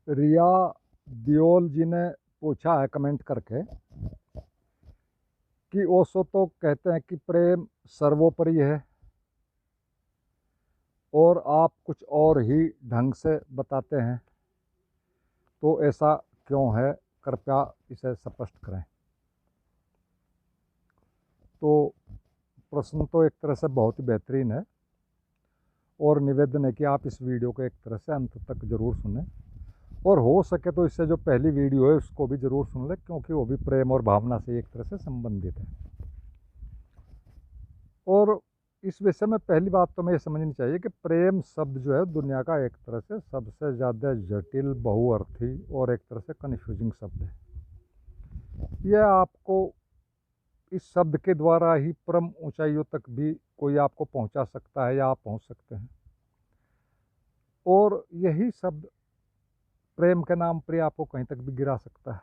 रिया दियोल जी ने पूछा है कमेंट करके कि ओशो तो कहते हैं कि प्रेम सर्वोपरि है और आप कुछ और ही ढंग से बताते हैं, तो ऐसा क्यों है? कृपया इसे स्पष्ट करें। तो प्रश्न तो एक तरह से बहुत ही बेहतरीन है और निवेदन है कि आप इस वीडियो को एक तरह से अंत तक ज़रूर सुनें और हो सके तो इससे जो पहली वीडियो है उसको भी ज़रूर सुन लें, क्योंकि वो भी प्रेम और भावना से एक तरह से संबंधित है। और इस विषय में पहली बात तो मैं ये समझनी चाहिए कि प्रेम शब्द जो है दुनिया का एक तरह से सबसे ज़्यादा जटिल, बहुअर्थी और एक तरह से कन्फ्यूजिंग शब्द है। यह आपको इस शब्द के द्वारा ही परम ऊंचाइयों तक भी कोई आपको पहुंचा सकता है या आप पहुंच सकते हैं, और यही शब्द प्रेम के नाम पर आपको कहीं तक भी गिरा सकता है।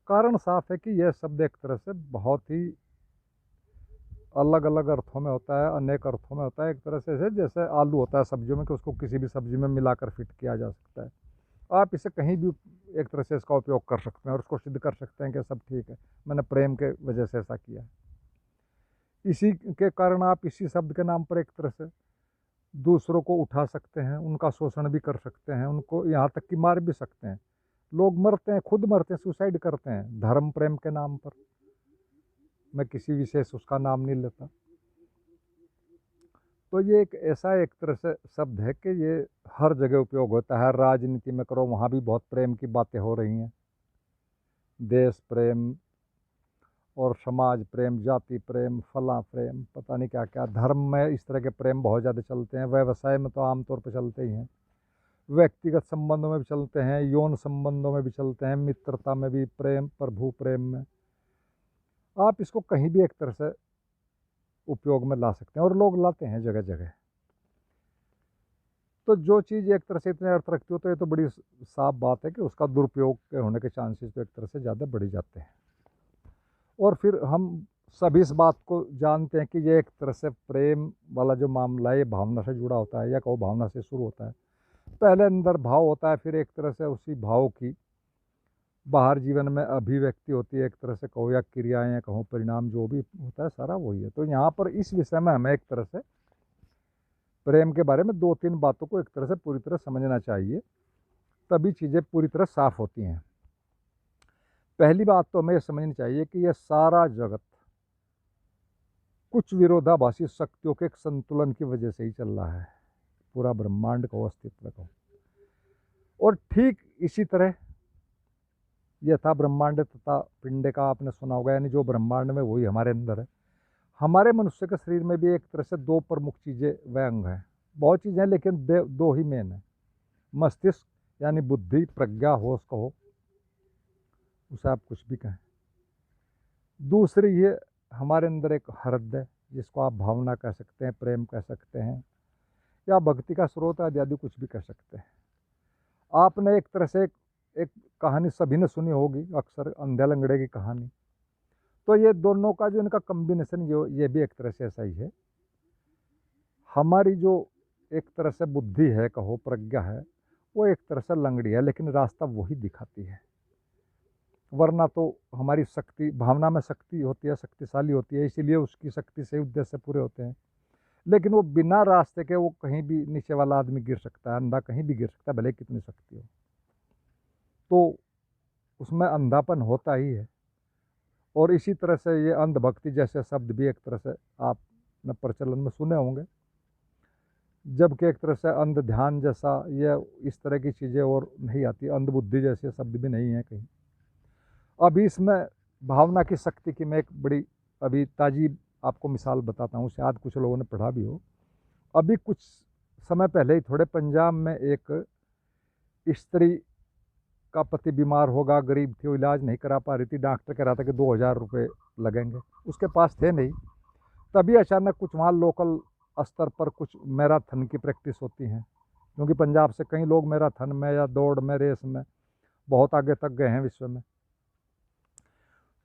कारण साफ है कि यह शब्द एक तरह से बहुत ही अलग अलग अर्थों में होता है, अनेक अर्थों में होता है। एक तरह से जैसे आलू होता है सब्जियों में कि उसको किसी भी सब्जी में मिलाकर फिट किया जा सकता है। आप इसे कहीं भी एक तरह से इसका उपयोग कर सकते हैं और उसको सिद्ध कर सकते हैं कि सब ठीक है, मैंने प्रेम के वजह से ऐसा किया है। इसी के कारण आप इसी शब्द के नाम पर एक तरह से दूसरों को उठा सकते हैं, उनका शोषण भी कर सकते हैं, उनको यहाँ तक कि मार भी सकते हैं। लोग मरते हैं, खुद मरते हैं, सुसाइड करते हैं धर्म प्रेम के नाम पर। मैं किसी विशेष उसका नाम नहीं लेता। तो ये एक ऐसा एक तरह से शब्द है कि ये हर जगह उपयोग होता है। राजनीति में करो, वहाँ भी बहुत प्रेम की बातें हो रही हैं। देश प्रेम और समाज प्रेम, जाति प्रेम, फला प्रेम, पता नहीं क्या क्या। धर्म में इस तरह के प्रेम बहुत ज़्यादा चलते हैं। व्यवसाय में तो आमतौर पर चलते ही हैं, व्यक्तिगत संबंधों में भी चलते हैं, यौन संबंधों में भी चलते हैं, मित्रता में भी प्रेम, प्रभु प्रेम में। आप इसको कहीं भी एक तरह से उपयोग में ला सकते हैं और लोग लाते हैं जगह जगह। तो जो चीज़ एक तरह से इतने अर्थ रखती हो तो ये तो बड़ी साफ बात है कि उसका दुरुपयोग के होने के चांसेस तो एक तरह से ज़्यादा बढ़ जाते हैं। और फिर हम सभी इस बात को जानते हैं कि ये एक तरह से प्रेम वाला जो मामला है ये भावना से जुड़ा होता है, या कहो भावना से शुरू होता है। पहले अंदर भाव होता है, फिर एक तरह से उसी भाव की बाहर जीवन में अभिव्यक्ति होती है, एक तरह से कहो, या क्रियाएँ, कहो परिणाम, जो भी होता है सारा वही है। तो यहाँ पर इस विषय में हमें एक तरह से प्रेम के बारे में दो तीन बातों को एक तरह से पूरी तरह समझना चाहिए, तभी चीज़ें पूरी तरह साफ होती हैं। पहली बात तो हमें समझनी चाहिए कि यह सारा जगत कुछ विरोधाभासी शक्तियों के एक संतुलन की वजह से ही चल रहा है, पूरा ब्रह्मांड का अस्तित्व का। और ठीक इसी तरह यथा ब्रह्मांड तथा पिंड का आपने सुना होगा, यानी जो ब्रह्मांड में वही हमारे अंदर है। हमारे मनुष्य के शरीर में भी एक तरह से दो प्रमुख चीज़ें व अंग हैं। बहुत चीज़ें हैं लेकिन दो ही मेन है। मस्तिष्क यानी बुद्धि, प्रज्ञा, होश कहो, उसे आप कुछ भी कहें। दूसरी ये हमारे अंदर एक हृदय, जिसको आप भावना कह सकते हैं, प्रेम कह सकते हैं, या भक्ति का स्रोत आदि आदि कुछ भी कह सकते हैं। आपने एक तरह से एक कहानी सभी ने सुनी होगी, अक्सर अंधे लंगड़े की कहानी। तो ये दोनों का जो इनका कम्बिनेशन ये भी एक तरह से ऐसा ही है। हमारी जो एक तरह से बुद्धि है, कहो प्रज्ञा है, वो एक तरह से लंगड़ी है, लेकिन रास्ता वही दिखाती है। वरना तो हमारी शक्ति, भावना में शक्ति होती है, शक्तिशाली होती है, इसीलिए उसकी शक्ति से उद्देश्य पूरे होते हैं। लेकिन वो बिना रास्ते के वो कहीं भी नीचे वाला आदमी गिर सकता है, अंधा कहीं भी गिर सकता है, भले कितनी शक्ति हो। तो उसमें अंधापन होता ही है। और इसी तरह से ये अंधभक्ति जैसे शब्द भी एक तरह से आपने प्रचलन में सुने होंगे, जबकि एक तरह से अंध ध्यान जैसा ये इस तरह की चीज़ें और नहीं आती, अंधबुद्धि जैसे शब्द भी नहीं है कहीं। अभी इसमें भावना की शक्ति की मैं एक बड़ी अभी ताज़ी आपको मिसाल बताता हूँ, शायद कुछ लोगों ने पढ़ा भी हो। अभी कुछ समय पहले ही थोड़े पंजाब में एक स्त्री का पति बीमार होगा, गरीब थी, वो इलाज नहीं करा पा रही थी, डॉक्टर कह रहा था कि 2000 रुपये लगेंगे, उसके पास थे नहीं। तभी अचानक कुछ वहाँ लोकल स्तर पर कुछ मैराथन की प्रैक्टिस होती हैं, क्योंकि पंजाब से कई लोग मैराथन में या दौड़ में, रेस में बहुत आगे तक गए हैं विश्व में।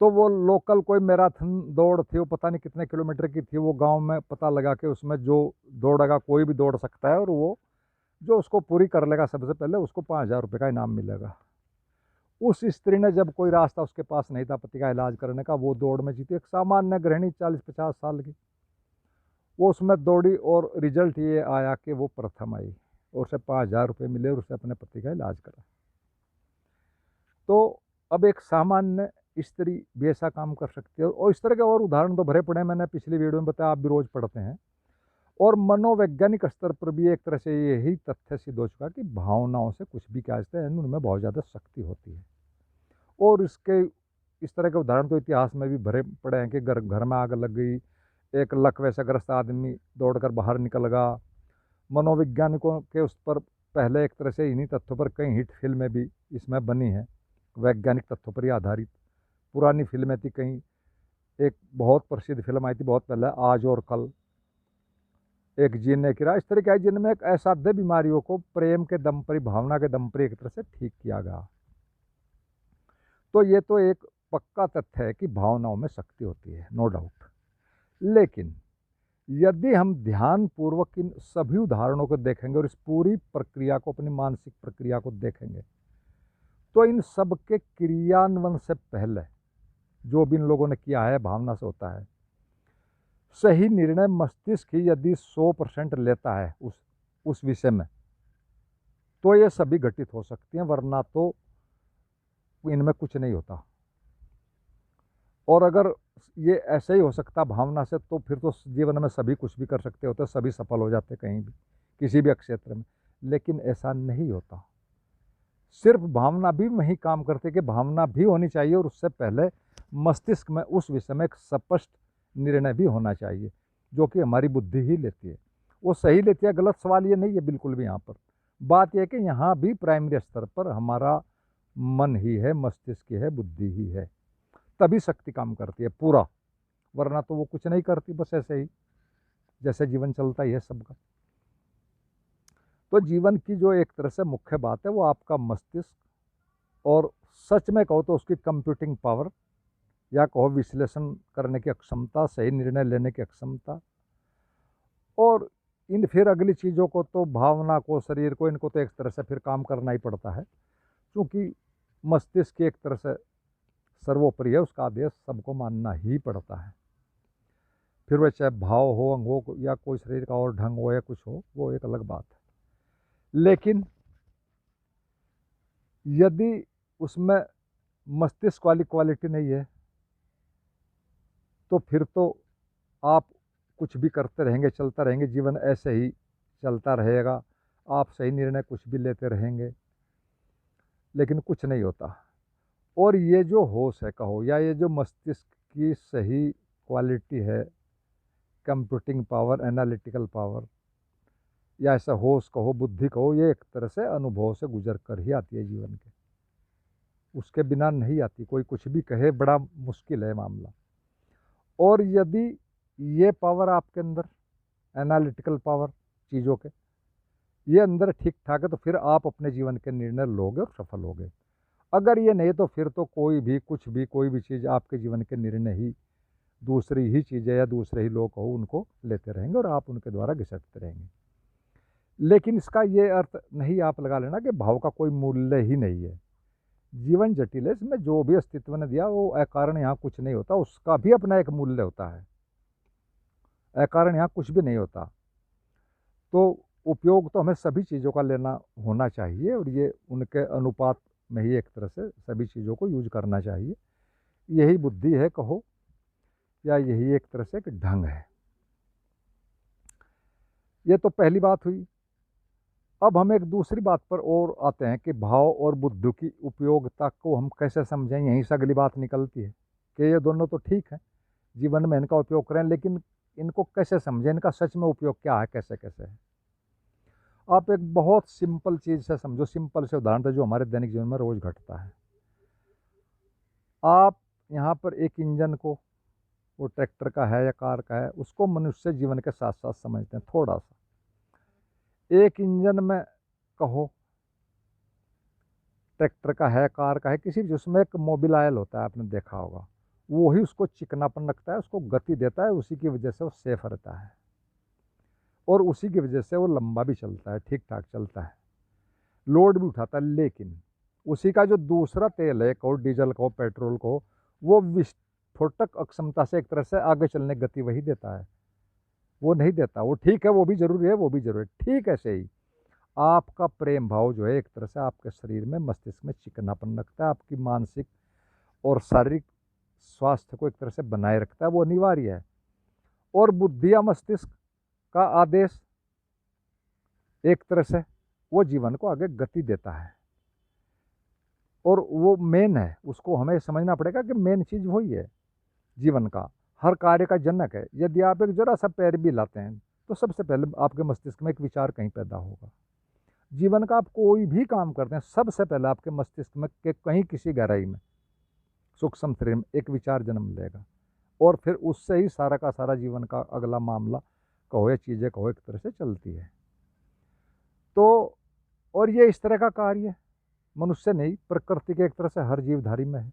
तो वो लोकल कोई मैराथन दौड़ थी, वो पता नहीं कितने किलोमीटर की थी। वो गांव में पता लगा कि उसमें जो दौड़ेगा कोई भी दौड़ सकता है और वो जो उसको पूरी कर लेगा सबसे पहले उसको 5,000 रुपये का इनाम मिलेगा। उस स्त्री ने जब कोई रास्ता उसके पास नहीं था पति का इलाज करने का, वो दौड़ में जीती। एक सामान्य गृहिणी 40-50 साल की, वो उसमें दौड़ी और रिजल्ट ये आया कि वो प्रथम आई और उसे 5,000 रुपये मिले और उसे अपने पति का इलाज करा। तो अब एक सामान्य स्त्री भी ऐसा काम कर सकती है। और इस तरह के और उदाहरण तो भरे पड़े हैं, मैंने पिछली वीडियो में बताया, आप भी रोज़ पढ़ते हैं। और मनोवैज्ञानिक स्तर पर भी एक तरह से यही तथ्य सिद्ध हो चुका कि भावनाओं से कुछ भी क्या है, उनमें बहुत ज़्यादा शक्ति होती है। और इसके इस तरह के उदाहरण तो इतिहास में भी भरे पड़े हैं कि घर घर में आग लग गई, एक लकवे से ग्रस्त आदमी दौड़कर बाहर निकल गया। मनोवैज्ञानिकों के उस पर पहले एक तरह से इन्हीं तथ्यों पर कई हिट फिल्में भी इसमें बनी हैं, वैज्ञानिक तथ्यों पर ही आधारित। पुरानी फिल्में थी कहीं, एक बहुत प्रसिद्ध फिल्म आई थी बहुत पहले, आज और कल, एक जीने की राह, इस तरह की, जिनमें एक असाध्य बीमारियों को प्रेम के दम पर, भावना के दम पर एक तरह से ठीक किया गया। तो ये तो एक पक्का तथ्य है कि भावनाओं में शक्ति होती है, नो डाउट। लेकिन यदि हम ध्यानपूर्वक इन सभी उदाहरणों को देखेंगे और इस पूरी प्रक्रिया को, अपनी मानसिक प्रक्रिया को देखेंगे, तो इन सब के क्रियान्वयन से पहले जो भी इन लोगों ने किया है भावना से होता है। सही निर्णय मस्तिष्क ही यदि 100% लेता है उस विषय में, तो ये सभी घटित हो सकती हैं, वरना तो इनमें कुछ नहीं होता। और अगर ये ऐसे ही हो सकता भावना से, तो फिर तो जीवन में सभी कुछ भी कर सकते होते, सभी सफल हो जाते कहीं भी, किसी भी क्षेत्र में। लेकिन ऐसा नहीं होता। सिर्फ भावना भी वही काम करती है कि भावना भी होनी चाहिए और उससे पहले मस्तिष्क में उस विषय में एक स्पष्ट निर्णय भी होना चाहिए, जो कि हमारी बुद्धि ही लेती है। वो सही लेती है, गलत सवाल ये नहीं है बिल्कुल भी। यहाँ पर बात यह है कि यहाँ भी प्राइमरी स्तर पर हमारा मन ही है, मस्तिष्क ही है, बुद्धि ही है, तभी शक्ति काम करती है पूरा, वरना तो वो कुछ नहीं करती, बस ऐसे ही जैसे जीवन चलता ही है सबका। तो जीवन की जो एक तरह से मुख्य बात है वो आपका मस्तिष्क, और सच में कहो तो उसकी कंप्यूटिंग पावर, या कहो विश्लेषण करने की अक्षमता, सही निर्णय लेने की अक्षमता। और इन फिर अगली चीज़ों को तो, भावना को, शरीर को, इनको तो एक तरह से फिर काम करना ही पड़ता है, क्योंकि मस्तिष्क की एक तरह से सर्वोपरि है, उसका आदेश सबको मानना ही पड़ता है। फिर वह चाहे भाव हो, अंग हो, या कोई शरीर का और ढंग हो या कुछ हो, वो एक अलग बात है। लेकिन यदि उसमें मस्तिष्क वाली क्वालिटी नहीं है, तो फिर तो आप कुछ भी करते रहेंगे, चलता रहेंगे, जीवन ऐसे ही चलता रहेगा, आप सही निर्णय कुछ भी लेते रहेंगे, लेकिन कुछ नहीं होता। और ये जो होश है कहो, या ये जो मस्तिष्क की सही क्वालिटी है, कंप्यूटिंग पावर, एनालिटिकल पावर, या ऐसा होश कहो, बुद्धि कहो, ये एक तरह से अनुभव से गुजर कर ही आती है जीवन के, उसके बिना नहीं आती। कोई कुछ भी कहे, बड़ा मुश्किल है मामला। और यदि ये पावर आपके अंदर, एनालिटिकल पावर चीज़ों के, ये अंदर ठीक ठाक है, तो फिर आप अपने जीवन के निर्णय लोगे और सफल होगे। अगर ये नहीं, तो फिर तो कोई भी कुछ भी, कोई भी चीज़ आपके जीवन के निर्णय ही दूसरी ही चीज़ें या दूसरे ही लोग हो उनको लेते रहेंगे और आप उनके द्वारा घिसटते रहेंगे। लेकिन इसका ये अर्थ नहीं आप लगा लेना कि भाव का कोई मूल्य ही नहीं है। जीवन जटिल है, इसमें जो भी अस्तित्व ने दिया वो अकारण यहाँ कुछ नहीं होता, उसका भी अपना एक मूल्य होता है, अकारण यहाँ कुछ भी नहीं होता। तो उपयोग तो हमें सभी चीज़ों का लेना होना चाहिए, और ये उनके अनुपात में ही एक तरह से सभी चीज़ों को यूज करना चाहिए। यही बुद्धि है कहो, या यही एक तरह से एक ढंग है। ये तो पहली बात हुई। अब हम एक दूसरी बात पर और आते हैं कि भाव और बुद्धि की उपयोगिता को हम कैसे समझें। यहीं से अगली बात निकलती है कि ये दोनों तो ठीक है, जीवन में इनका उपयोग करें, लेकिन इनको कैसे समझें, इनका सच में उपयोग क्या है, कैसे कैसे है। आप एक बहुत सिंपल चीज़ से समझो, सिंपल से उदाहरण जो हमारे दैनिक जीवन में रोज़ घटता है। आप यहाँ पर एक इंजन को, वो ट्रैक्टर का है या कार का है, उसको मनुष्य जीवन के साथ साथ समझते हैं थोड़ा सा। एक इंजन में कहो, ट्रैक्टर का है, कार का है, किसी भी, जिसमें एक मोबिलाइल होता है, आपने देखा होगा, वो ही उसको चिकनापन रखता है, उसको गति देता है, उसी की वजह से वो सेफ रहता है। और उसी की वजह से वो लंबा भी चलता है, ठीक ठाक चलता है, लोड भी उठाता है। लेकिन उसी का जो दूसरा तेल है, कहो डीजल कहो पेट्रोल को, वो विस्फोटक अक्षमता से एक तरह से आगे चलने की गति वही देता है, वो नहीं देता। वो ठीक है, वो भी जरूरी है, वो भी जरूरी है। ठीक ऐसे ही आपका प्रेम भाव जो है एक तरह से आपके शरीर में, मस्तिष्क में चिकनापन रखता है, आपकी मानसिक और शारीरिक स्वास्थ्य को एक तरह से बनाए रखता है, वो अनिवार्य है। और बुद्धि या मस्तिष्क का आदेश एक तरह से वो जीवन को आगे गति देता है, और वो मेन है, उसको हमें समझना पड़ेगा कि मेन चीज़ वही है, जीवन का हर कार्य का जनक है। यदि आप एक जरा सा पैर भी लाते हैं तो सबसे पहले आपके मस्तिष्क में एक विचार कहीं पैदा होगा। जीवन का आप कोई भी काम करते हैं, सबसे पहले आपके मस्तिष्क में के कहीं किसी गहराई में, सूक्ष्म शरीर में एक विचार जन्म लेगा, और फिर उससे ही सारा का सारा जीवन का अगला मामला कहो या चीज़ें कहो एक तरह से चलती है। तो और ये इस तरह का कार्य मनुष्य नहीं, प्रकृति के एक तरह से हर जीवधारी में है,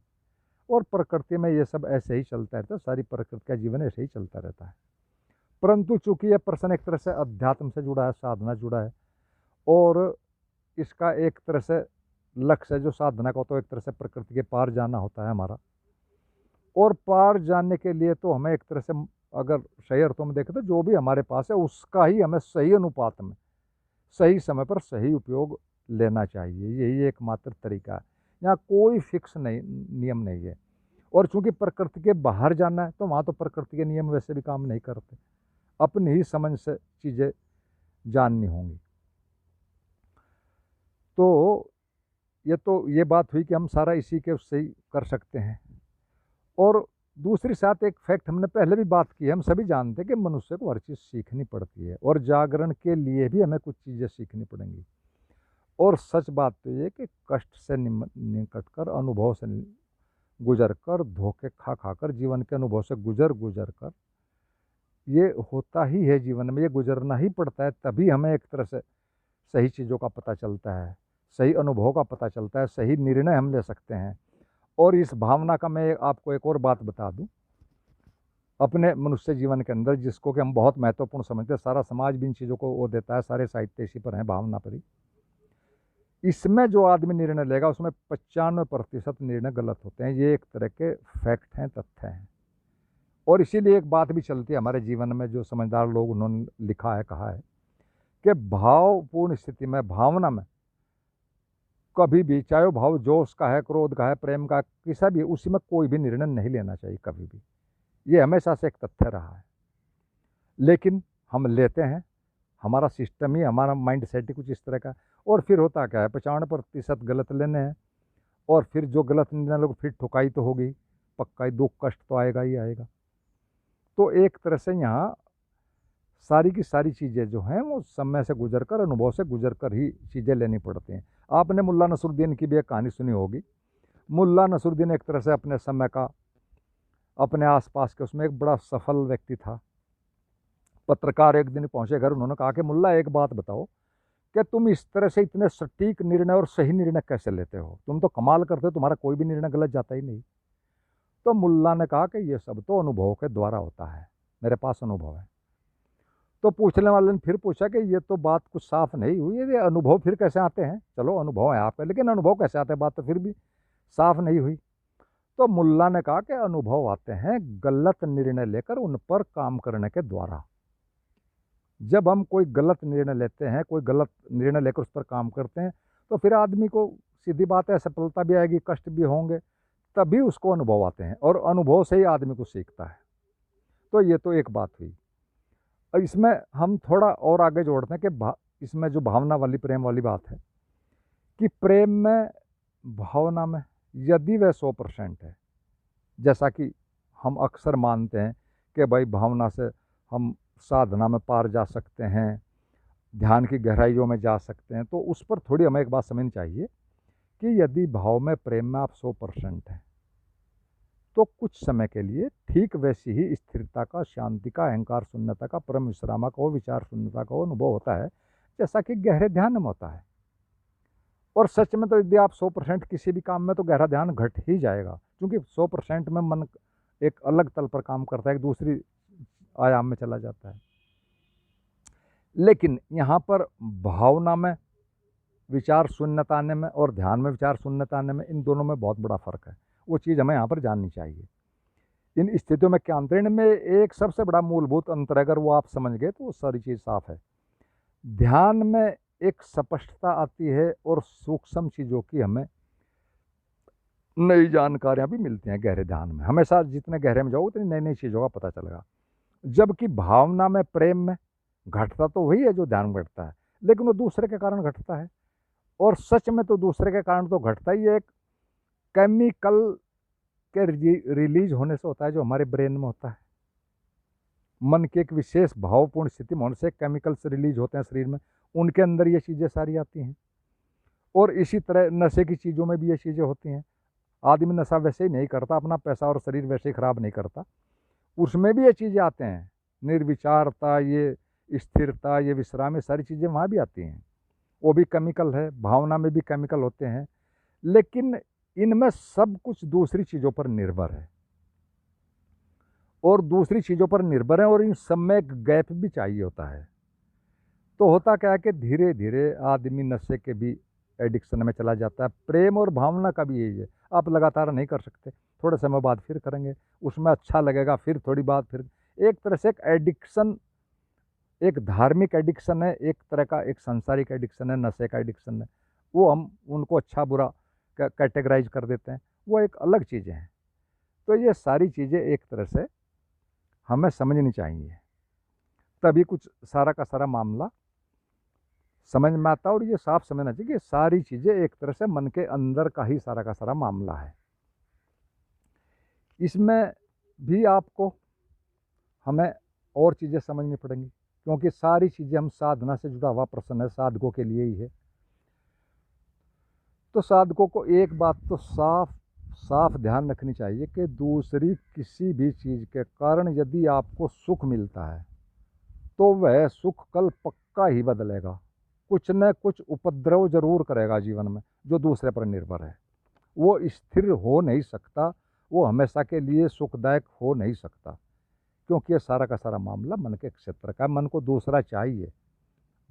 और प्रकृति में ये सब ऐसे ही चलता रहता है, सारी प्रकृति का जीवन ऐसे ही चलता रहता है। परंतु चूंकि यह प्रश्न एक तरह से अध्यात्म से जुड़ा है, साधना जुड़ा है, और इसका एक तरह से लक्ष्य है जो साधना का होता है, एक तरह से प्रकृति के पार जाना होता है हमारा। और पार जाने के लिए तो हमें एक तरह से, अगर सही अर्थों में देखें तो जो भी हमारे पास है उसका ही हमें सही अनुपात में, सही समय पर सही उपयोग लेना चाहिए। यही एकमात्र तरीका है, यहाँ कोई फिक्स नहीं, नियम नहीं है। और चूंकि प्रकृति के बाहर जाना है तो वहाँ तो प्रकृति के नियम वैसे भी काम नहीं करते, अपनी ही समझ से चीज़ें जाननी होंगी। तो ये बात हुई कि हम सारा इसी के उससे ही कर सकते हैं। और दूसरी साथ एक फैक्ट हमने पहले भी बात की है, हम सभी जानते हैं कि मनुष्य को हर चीज़ सीखनी पड़ती है, और जागरण के लिए भी हमें कुछ चीज़ें सीखनी पड़ेंगी। और सच बात तो ये कि कष्ट से निकट कर, अनुभव से गुजर कर, धोखे खा खा कर, जीवन के अनुभव से गुजर कर, ये होता ही है जीवन में, ये गुजरना ही पड़ता है। तभी हमें एक तरह से सही चीज़ों का पता चलता है, सही अनुभव का पता चलता है, सही निर्णय हम ले सकते हैं। और इस भावना का मैं आपको एक और बात बता दूं, अपने मनुष्य जीवन के अंदर, जिसको कि हम बहुत महत्वपूर्ण समझते हैं, सारा समाज भी इन चीज़ों को वो देता है, सारे साहित्य इसी पर हैं, भावना पर ही। इसमें जो आदमी निर्णय लेगा उसमें 95% निर्णय गलत होते हैं। ये एक तरह के फैक्ट हैं, तथ्य हैं। और इसीलिए एक बात भी चलती है हमारे जीवन में, जो समझदार लोग उन्होंने लिखा है, कहा है कि भावपूर्ण स्थिति में, भावना में कभी भी, चाहे वो भाव जोश का है, क्रोध का है, प्रेम का, किसी भी, उसी में कोई भी निर्णय नहीं लेना चाहिए कभी भी। ये हमेशा से एक तथ्य रहा है, लेकिन हम लेते हैं, हमारा सिस्टम ही, हमारा माइंड सेट ही कुछ इस तरह का। और फिर होता क्या है, 95% गलत लेने हैं, और फिर जो गलत निर्णय लोग, फिर ठुकाई तो होगी, पक्का ही दुख कष्ट तो आएगा ही आएगा। तो एक तरह से यहाँ सारी की सारी चीज़ें जो हैं वो समय से गुजर कर, अनुभव से गुजर कर ही चीज़ें लेनी पड़ती हैं। आपने मुल्ला नसरुद्दीन की भी एक कहानी सुनी होगी। मुल्ला नसरुद्दीन एक तरह से अपने समय का, अपने आसपास के, उसमें एक बड़ा सफल व्यक्ति था। पत्रकार एक दिन पहुंचे घर, उन्होंने कहा कि मुल्ला एक बात बताओ कि तुम इस तरह से इतने सटीक निर्णय और सही निर्णय कैसे लेते हो, तुम तो कमाल करते हो, तुम्हारा कोई भी निर्णय गलत जाता ही नहीं। तो मुल्ला ने कहा कि ये सब तो अनुभव के द्वारा होता है, मेरे पास अनुभव है। तो पूछने वाले ने फिर पूछा कि ये तो बात कुछ साफ नहीं हुई, ये अनुभव फिर कैसे आते हैं? चलो अनुभव है आपका, लेकिन अनुभव कैसे आते हैं, बात तो फिर भी साफ नहीं हुई। तो मुल्ला ने कहा कि अनुभव आते हैं गलत निर्णय लेकर, उन पर काम करने के द्वारा। जब हम कोई गलत निर्णय लेते हैं, कोई गलत निर्णय लेकर उस पर काम करते हैं, तो फिर आदमी को, सीधी बात है, सफलता भी आएगी, कष्ट भी होंगे, तभी उसको अनुभव आते हैं, और अनुभव से ही आदमी को सीखता है। तो ये तो एक बात हुई। और इसमें हम थोड़ा और आगे जोड़ते हैं कि इसमें जो भावना वाली, प्रेम वाली बात है, कि प्रेम में, भावना में यदि वह 100% है, जैसा कि हम अक्सर मानते हैं कि भाई भावना से हम साधना में पार जा सकते हैं, ध्यान की गहराइयों में जा सकते हैं, तो उस पर थोड़ी हमें एक बात समझनी चाहिए कि यदि भाव में, प्रेम में आप 100% हैं, तो कुछ समय के लिए ठीक वैसी ही स्थिरता का, शांति का, अहंकार शून्यता का, परम विश्रामा का, विचार शून्यता का अनुभव होता है, जैसा कि गहरे ध्यान में होता है। और सच में तो यदि आप 100% किसी भी काम में, तो गहरा ध्यान घट ही जाएगा, क्योंकि 100% में मन एक अलग तल पर काम करता है, एक दूसरी आयाम में चला जाता है। लेकिन यहाँ पर भावना में विचार शून्यता आने में और ध्यान में विचार शून्यता आने में, इन दोनों में बहुत बड़ा फ़र्क है। वो चीज़ हमें यहाँ पर जाननी चाहिए। इन स्थितियों में क्या अंतर है? इनमें एक सबसे बड़ा मूलभूत अंतर, अगर वो आप समझ गए तो वो सारी चीज़ साफ है। ध्यान में एक स्पष्टता आती है और सूक्ष्म चीज़ों की हमें नई जानकारियाँ भी मिलती हैं। गहरे ध्यान में हमेशा जितने गहरे में जाओ उतनी नई नई चीज़ों का पता चलेगा। जबकि भावना में, प्रेम में घटता तो वही है जो ध्यान में घटता है, लेकिन वो दूसरे के कारण घटता है। और सच में तो दूसरे के कारण तो घटता ही है, एक केमिकल के रिलीज होने से होता है जो हमारे ब्रेन में होता है। मन की एक विशेष भावपूर्ण स्थिति में होने से केमिकल्स रिलीज होते हैं शरीर में, उनके अंदर ये चीज़ें सारी आती हैं। और इसी तरह नशे की चीज़ों में भी ये चीज़ें होती हैं। आदमी नशा वैसे ही नहीं करता, अपना पैसा और शरीर वैसे ही खराब नहीं करता, उसमें भी ये चीज़ें आते हैं। निर्विचारता, ये स्थिरता, ये विश्राम, ये सारी चीज़ें वहाँ भी आती हैं। वो भी केमिकल है, भावना में भी केमिकल होते हैं। लेकिन इनमें सब कुछ दूसरी चीज़ों पर निर्भर है, और दूसरी चीज़ों पर निर्भर है, और इन सब में एक गैप भी चाहिए होता है। तो होता क्या है कि धीरे धीरे आदमी नशे के भी एडिक्शन में चला जाता है। प्रेम और भावना का भी यही है, आप लगातार नहीं कर सकते, थोड़े समय बाद फिर करेंगे, उसमें अच्छा लगेगा, फिर थोड़ी बात, फिर एक तरह से एक एडिक्शन, एक धार्मिक एडिक्शन है, एक तरह का एक सांसारिक एडिक्शन है, नशे का एडिक्शन है। वो हम उनको अच्छा बुरा कैटेगराइज कर देते हैं, वो एक अलग चीज़ें हैं। तो ये सारी चीज़ें एक तरह से हमें समझनी चाहिए, तभी कुछ सारा का सारा मामला समझ में आता है। और ये साफ समझना चाहिए कि सारी चीज़ें एक तरह से मन के अंदर का ही सारा का सारा मामला है। इसमें भी आपको हमें और चीज़ें समझनी पड़ेंगी, क्योंकि सारी चीज़ें हम साधना से जुड़ा हुआ प्रश्न है, साधकों के लिए ही है। तो साधकों को एक बात तो साफ साफ ध्यान रखनी चाहिए कि दूसरी किसी भी चीज़ के कारण यदि आपको सुख मिलता है तो वह सुख कल पक्का ही बदलेगा, कुछ न कुछ उपद्रव जरूर करेगा जीवन में जो दूसरे पर निर्भर है। वो स्थिर हो नहीं सकता, वो हमेशा के लिए सुखदायक हो नहीं सकता, क्योंकि ये सारा का सारा मामला मन के क्षेत्र का है। मन को दूसरा चाहिए,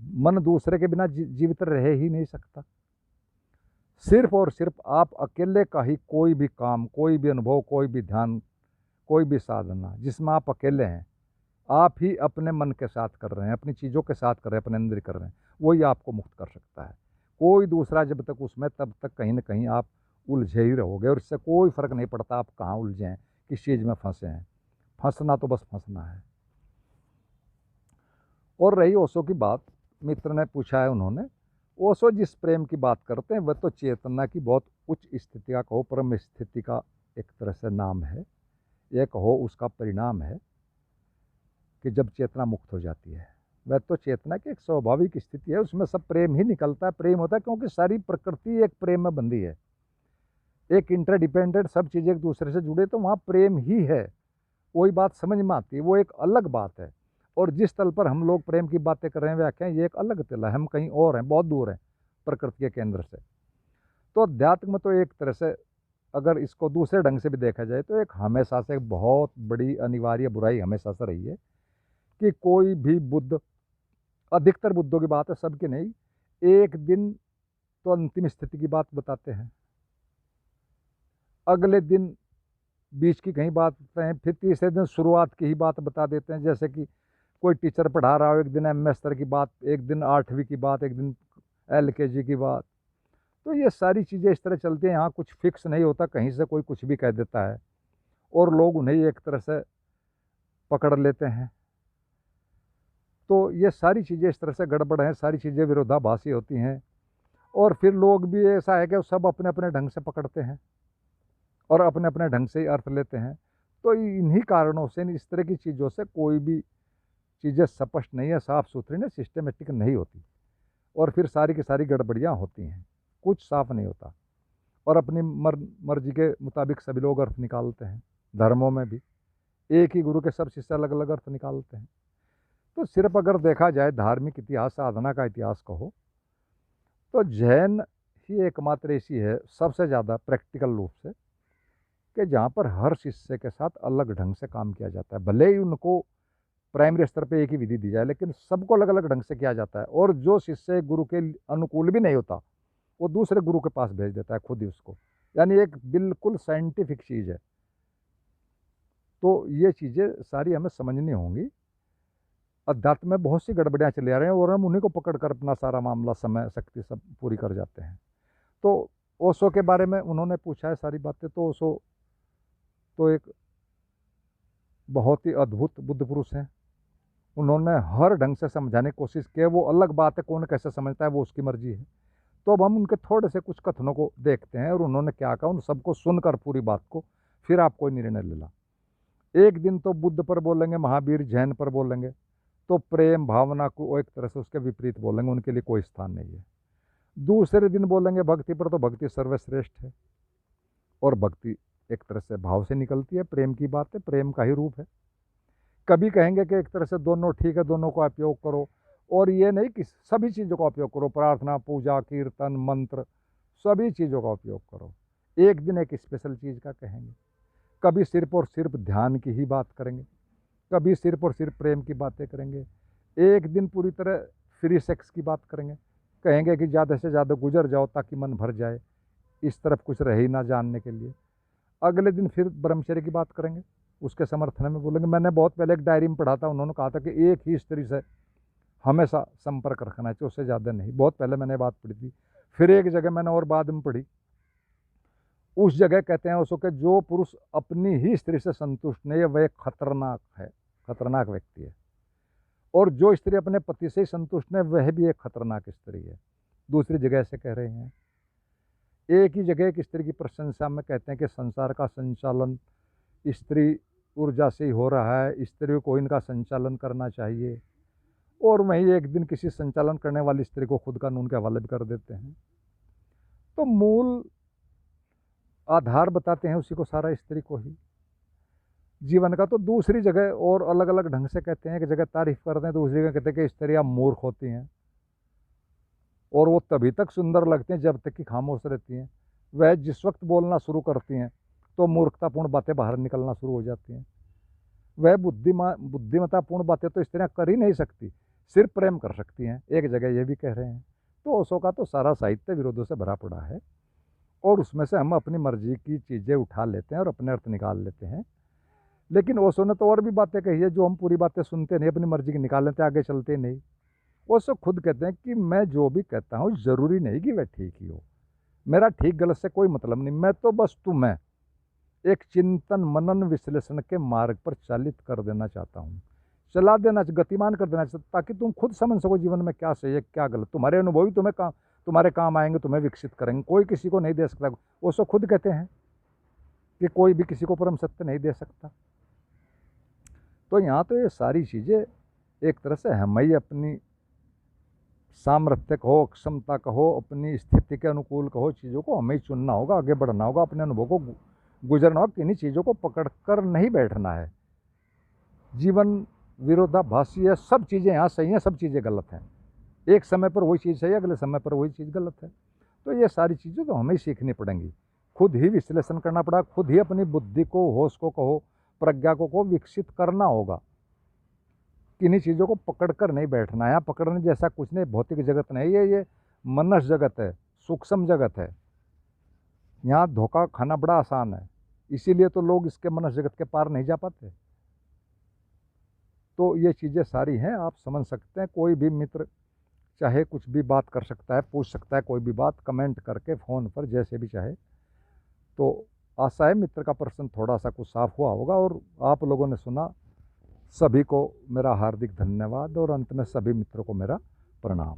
मन दूसरे के बिना जीवित रह ही नहीं सकता। सिर्फ और सिर्फ आप अकेले का ही कोई भी काम, कोई भी अनुभव, कोई भी ध्यान, कोई भी साधना जिसमें आप अकेले हैं, आप ही अपने मन के साथ कर रहे हैं, अपनी चीज़ों के साथ कर रहे हैं, अपने अंदर कर रहे हैं, वही आपको मुक्त कर सकता है। कोई दूसरा जब तक उसमें, तब तक कहीं ना कहीं आप उलझे ही रहोगे, और इससे कोई फ़र्क नहीं पड़ता आप कहाँ उलझे हैं, किस चीज़ में फंसे हैं। फंसना तो बस फंसना है। और रही ओशो की बात, मित्र ने पूछा है उन्होंने, ओशो जिस प्रेम की बात करते हैं वह तो चेतना की बहुत उच्च स्थिति का कहो, परम स्थिति का एक तरह से नाम है, यह कहो उसका परिणाम है कि जब चेतना मुक्त हो जाती है, वह तो चेतना की एक स्वाभाविक स्थिति है, उसमें सब प्रेम ही निकलता है, प्रेम होता है, क्योंकि सारी प्रकृति एक प्रेम में बंधी है, एक इंटरडिपेंडेंट, सब चीज़ें एक दूसरे से जुड़े, तो वहाँ प्रेम ही है। वही बात समझ में आती है, वो एक अलग बात है। और जिस तल पर हम लोग प्रेम की बातें कर रहे हैं व्याख्या, ये एक अलग तल है, हम कहीं और हैं, बहुत दूर हैं प्रकृति के केंद्र से। तो अध्यात्म में तो एक तरह से अगर इसको दूसरे ढंग से भी देखा जाए तो एक हमेशा से बहुत बड़ी अनिवार्य बुराई हमेशा से रही है कि कोई भी बुद्ध, अधिकतर बुद्धों की बात है, सबकी नहीं, एक दिन तो अंतिम स्थिति की बात बताते हैं, अगले दिन बीच की कहीं बात बताते हैं, फिर तीसरे दिन शुरुआत की ही बात बता देते हैं। जैसे कि कोई टीचर पढ़ा रहा हो, एक दिन एमए स्तर की बात, एक दिन 8वीं की बात, एक दिन एलकेजी की बात। तो ये सारी चीज़ें इस तरह चलती हैं, यहाँ कुछ फिक्स नहीं होता, कहीं से कोई कुछ भी कह देता है और लोग उन्हें एक तरह से पकड़ लेते हैं। तो ये सारी चीज़ें इस तरह से गड़बड़ हैं, सारी चीज़ें विरोधाभासी होती हैं, और फिर लोग भी ऐसा है कि सब अपने अपने ढंग से पकड़ते हैं और अपने अपने ढंग से ही अर्थ लेते हैं। तो इन्हीं कारणों से इस तरह की चीज़ों से कोई भी चीज़ें स्पष्ट नहीं है, साफ़ सुथरी नहीं, सिस्टमेटिक नहीं होती, और फिर सारी की सारी गड़बड़ियाँ होती हैं, कुछ साफ नहीं होता, और अपनी मर्जी के मुताबिक सभी लोग अर्थ निकालते हैं। धर्मों में भी एक ही गुरु के सब शिष्य अलग अलग अर्थ निकालते हैं। तो सिर्फ अगर देखा जाए धार्मिक इतिहास, साधना का इतिहास कहो, तो जैन ही एकमात्र ऐसी है सबसे ज़्यादा प्रैक्टिकल रूप से कि जहाँ पर हर शिष्य के साथ अलग ढंग से काम किया जाता है। भले ही उनको प्राइमरी स्तर पे एक ही विधि दी जाए, लेकिन सबको अलग अलग ढंग से किया जाता है। और जो शिष्य गुरु के अनुकूल भी नहीं होता वो दूसरे गुरु के पास भेज देता है खुद ही उसको, यानी एक बिल्कुल साइंटिफिक चीज़ है। तो ये चीज़ें सारी हमें समझनी होंगी। अध्यात्म में बहुत सी गड़बड़ियाँ चले आ रहे हैं और हम उन्हीं को पकड़ कर अपना सारा मामला, समय, शक्ति सब पूरी कर जाते हैं। तो ओशो के बारे में उन्होंने पूछा है सारी बातें। तो ओशो तो एक बहुत ही अद्भुत बुद्ध पुरुष हैं। उन्होंने हर ढंग से समझाने की कोशिश की है। वो अलग बात है, कौन कैसे समझता है वो उसकी मर्जी है। तो अब हम उनके थोड़े से कुछ कथनों को देखते हैं और उन्होंने क्या कहा, उन सबको सुनकर पूरी बात को फिर आप कोई निर्णय ले ला। एक दिन तो बुद्ध पर बोलेंगे, महावीर जैन पर बोलेंगे, तो प्रेम भावना को एक तरह से उसके विपरीत बोलेंगे, उनके लिए कोई स्थान नहीं है। दूसरे दिन बोलेंगे भक्ति पर, तो भक्ति सर्वश्रेष्ठ है और भक्ति एक तरह से भाव से निकलती है, प्रेम की बात है, प्रेम का ही रूप है। कभी कहेंगे कि एक तरह से दोनों ठीक है, दोनों का उपयोग करो, और ये नहीं कि सभी चीज़ों का उपयोग करो, प्रार्थना, पूजा, कीर्तन, मंत्र, सभी चीज़ों का उपयोग करो। एक दिन एक स्पेशल चीज़ का कहेंगे। कभी सिर्फ और सिर्फ ध्यान की ही बात करेंगे, कभी सिर्फ और सिर्फ प्रेम की बातें करेंगे। एक दिन पूरी तरह फ्री सेक्स की बात करेंगे, कहेंगे कि ज़्यादा से ज़्यादा गुजर जाओ ताकि मन भर जाए, इस तरफ कुछ रहे ही ना जानने के लिए। अगले दिन फिर ब्रह्मचर्य की बात करेंगे, उसके समर्थन में बोलेंगे। मैंने बहुत पहले एक डायरी में पढ़ा था, उन्होंने कहा था कि एक ही स्त्री से हमेशा संपर्क रखना चाहिए, उससे ज़्यादा नहीं। बहुत पहले मैंने बात पढ़ी थी। फिर एक जगह मैंने और बाद में पढ़ी, उस जगह कहते हैं उसको कि जो पुरुष अपनी ही स्त्री से संतुष्ट नहीं है वह खतरनाक है, खतरनाक व्यक्ति है। और जो स्त्री अपने पति से ही संतुष्ट नहीं, वह भी एक खतरनाक स्त्री है। दूसरी जगह से कह रहे हैं। एक ही जगह एक स्त्री की प्रशंसा में कहते हैं कि संसार का संचालन स्त्री ऊर्जा से ही हो रहा है, स्त्री को इनका संचालन करना चाहिए। और वहीं एक दिन किसी संचालन करने वाली स्त्री को खुद कानून के हवाले भी कर देते हैं। तो मूल आधार बताते हैं उसी को सारा, स्त्री को ही जीवन का। तो दूसरी जगह और अलग अलग ढंग से कहते हैं, कि जगह तारीफ करते हैं, दूसरी जगह कहते हैं कि स्त्रियां मूर्ख होती हैं और वो तभी तक सुंदर लगती हैं जब तक कि खामोश रहती हैं। वह जिस वक्त बोलना शुरू करती हैं तो मूर्खतापूर्ण बातें बाहर निकलना शुरू हो जाती हैं। वह बुद्धिमत्तापूर्ण बातें तो स्त्रियां कर ही नहीं सकती, सिर्फ प्रेम कर सकती हैं, एक जगह ये भी कह रहे हैं। तो ओशो का तो सारा साहित्य विरोधों से भरा पड़ा है और उसमें से हम अपनी मर्जी की चीज़ें उठा लेते हैं और अपने अर्थ निकाल लेते हैं। लेकिन ओशो ने तो और भी बातें कही है जो हम पूरी बातें सुनते नहीं, अपनी मर्जी की निकाल लेते हैं, आगे चलते नहीं। ओशो खुद कहते हैं कि मैं जो भी कहता हूँ ज़रूरी नहीं कि वह ठीक ही हो, मेरा ठीक गलत से कोई मतलब नहीं, मैं तो बस तुम्हें एक चिंतन मनन विश्लेषण के मार्ग पर चालित कर देना चाहता हूँ, चला देना, गतिमान कर देना चाहता, ताकि तुम खुद समझ सको जीवन में क्या सही है क्या गलत। तुम्हारे अनुभव ही तुम्हारे काम आएंगे, तुम्हें विकसित करेंगे, कोई किसी को नहीं दे सकता। ओशो खुद कहते हैं कि कोई भी किसी को परम सत्य नहीं दे सकता। तो यहाँ तो ये सारी चीज़ें एक तरह से हमें ही अपनी सामर्थ्य कहो, क्षमता कहो, अपनी स्थिति के अनुकूल कहो, चीज़ों को हमें ही चुनना होगा, आगे बढ़ना होगा, अपने अनुभव को गुजरना होगा। किन्हीं चीज़ों को पकड़ कर नहीं बैठना है। जीवन विरोधाभासी है, सब चीज़ें यहाँ सही हैं, सब चीज़ें गलत हैं। एक समय पर वही चीज़ सही है, अगले समय पर वही चीज़ गलत है। तो ये सारी चीज़ें तो हमें ही सीखनी पड़ेंगी, खुद ही विश्लेषण करना पड़ा, खुद ही अपनी बुद्धि को, होश को कहो, प्रज्ञा को विकसित करना होगा। किन्हीं चीज़ों को पकड़ कर नहीं बैठना है। यहाँ पकड़ने जैसा कुछ नहीं, भौतिक जगत नहीं है, ये मनस जगत है, सूक्ष्म जगत है। यहाँ धोखा खाना बड़ा आसान है, इसीलिए तो लोग इसके मनस जगत के पार नहीं जा पाते। तो ये चीज़ें सारी हैं, आप समझ सकते हैं। कोई भी मित्र चाहे कुछ भी बात कर सकता है, पूछ सकता है कोई भी बात, कमेंट करके, फ़ोन पर, जैसे भी चाहे। तो आशा है मित्र का प्रश्न थोड़ा सा कुछ साफ हुआ होगा और आप लोगों ने सुना। सभी को मेरा हार्दिक धन्यवाद और अंत में सभी मित्रों को मेरा प्रणाम।